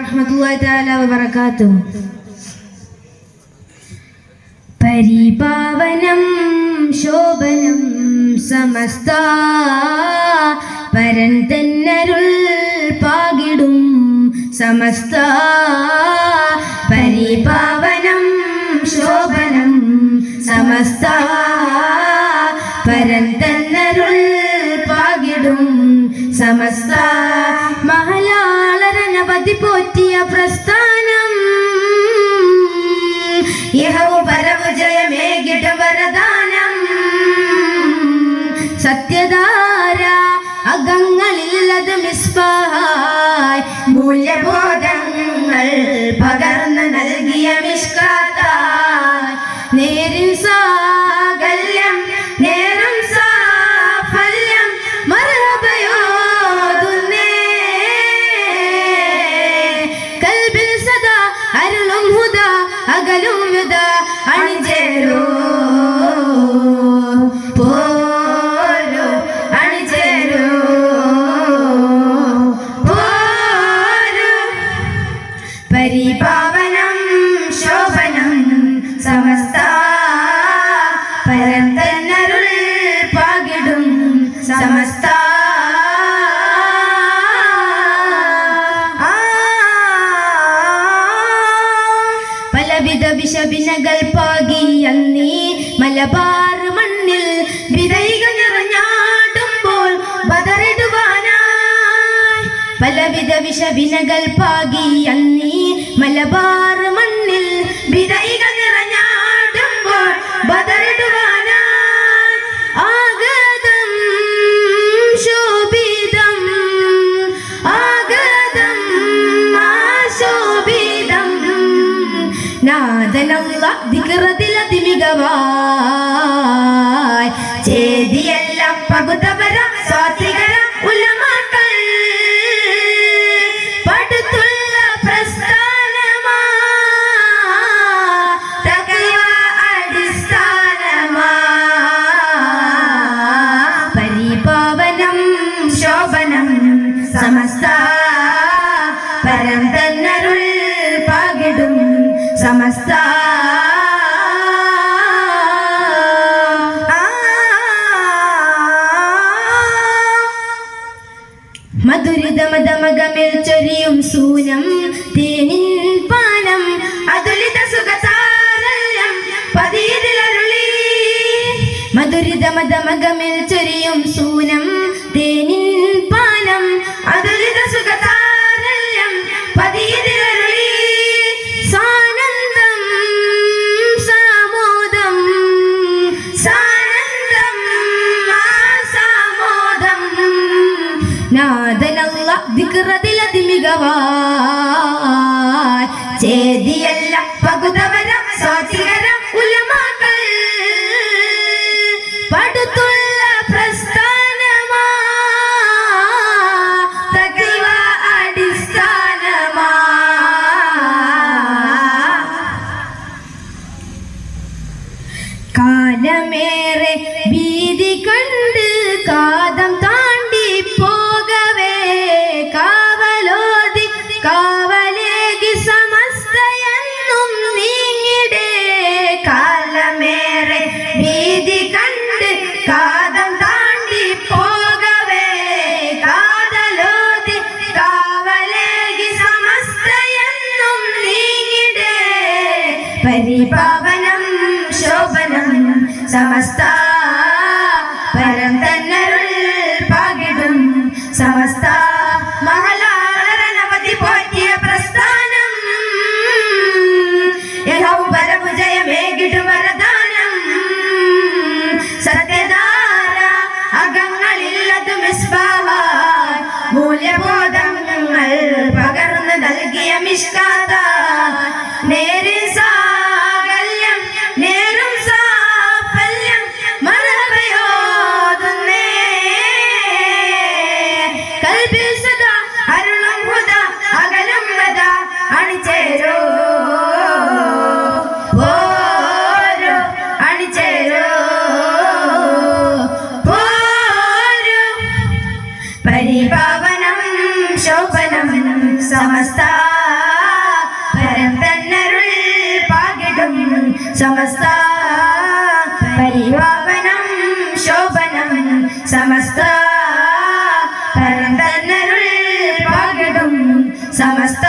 വറഹ്മത്തുള്ളാഹി തആല വബറകാതുഹു. പരിപാവനം ശോഭനം സമസ്ത പരൻ തന്നരുൾ പാകിടും സമസ്ത. പരിപാവനം ശോഭനം സമസ്ത പരൻ തന്നരുൾ പാകിടും സമസ്ത. മഹലാളരനവധി പോറ്റിയ പ്രസ്ഥാനം യഹോ പരമ ജയമേകിട വരദാനം. സത്യധാര അകങ്ങളില്ലത് മിസ്ബാഹായ് മൂല്യബോധങ്ങൾ പകർന്നു നൽകിയ മിഷ്കാത്തായ്. നേരിൻ സാകല്യം നേരും സാഫല്യം മർഹബയോതുന്നേ. കൽബിൽ സദാ അരുളും ഹുദ അകലും വിദ അണിചേരൂ പോരൂ അണിചേരൂ പോരൂ. പരിപാവനം ശോഭനം സമസ്ത പരൻ തന്നരുൾ പാകിടും സമസ്ത. പലവിധ വിഷവിനകൾ പാകി അന്നീ മലബാർ മണ്ണിൽ വിതൈകൾ നിറഞ്ഞാടുമ്പോൾ ബദറിടുവാനായി. പലവിധ വിഷവിനകൾ പാകി അന്നീ മലബാർ മണ്ണിൽ വിതൈകൾ നിറഞ്ഞാടുമ്പോൾ ബദറിടുവാനായി. ആഗതം ശോഭിതം ആഗതം ആശോഭിതം നാദനല്ല ദിക്റതിലതിമികവായി. ചേതിയെല്ലാം പകുതവര സ്വാത്വികര ഉലമാക്കൾ പടുത്തുള്ള പ്രസ്ഥാനമാ തഖ്വ അടിസ്ഥാനമാ. പരിപാവനം ശോഭനം സമസ്ത പരം തന്നരുൾ പാകിടും സമസ്ത. മധുരിതമതമകമിൽ ചൊരിയും സൂനം തേനിൻ പാനം അതുലിത സുഖസാരല്യം പതിയിലരുളി. മധുരിതമതമകമിൽ ചൊരിയും സൂനം തേനിൻ പാനം അതുലിത സുഖസാരല്യം പതിയിലരുളി. സാനന്ദം സാമോദം സാനന്ദം ആസാമോദം നാദനല്ല ദിക്റതിലതിമികവായി. ചേതിയല്ല പകുതവര സ്വാത്വികര ഉലമാക്കൾ പടുത്തുള്ള പ്രസ്ഥാനമാ തഖ്വ അടിസ്ഥാനമാ. കാലമേറെ വീതി കണ്ട് കാതം താണ്ടി പോകവേ കാവലോതി കാവലേകി സമസ്തയെന്നും നീങ്ങിടേ. കാലമേറെ വീതി കണ്ട് കാതം താണ്ടി പോകവേ കാതലോതി കാവലേകി സമസ്തയെന്നും നീങ്ങിടേ. പരിപാവനം ശോഭനം സമസ്ത പരം തന്നരുൾ പാകിടും സമസ്ത. മഹലാളരനവധി പോറ്റിയ പ്രസ്ഥാനം യഹോ പരമ ജയമേകിട വരദാനം. സത്യധാര അകങ്ങളില്ലത് മിസ്ബാഹായ് മൂല്യബോധങ്ങൾ പകർന്നു നൽകിയ മിഷ്കാത്തായ്. നേരിൻ സാകല്യം നേരും സാഫല്യം മർഹബയോതുന്നേ. കൽബിൽ സദാ അരുളും ഹുദ അകലും വദ അണിചേരൂ പോരൂ അണിചേരൂ പോരൂ. പരിപാവനം ശോഭനം സമസ്ത പരം തന്നരുൾ പാകിടും സമസ്ത പരിവാപനം ശോഭനം സമസ്ത പരം തന്നരുൾ പാകിടും സമസ്ത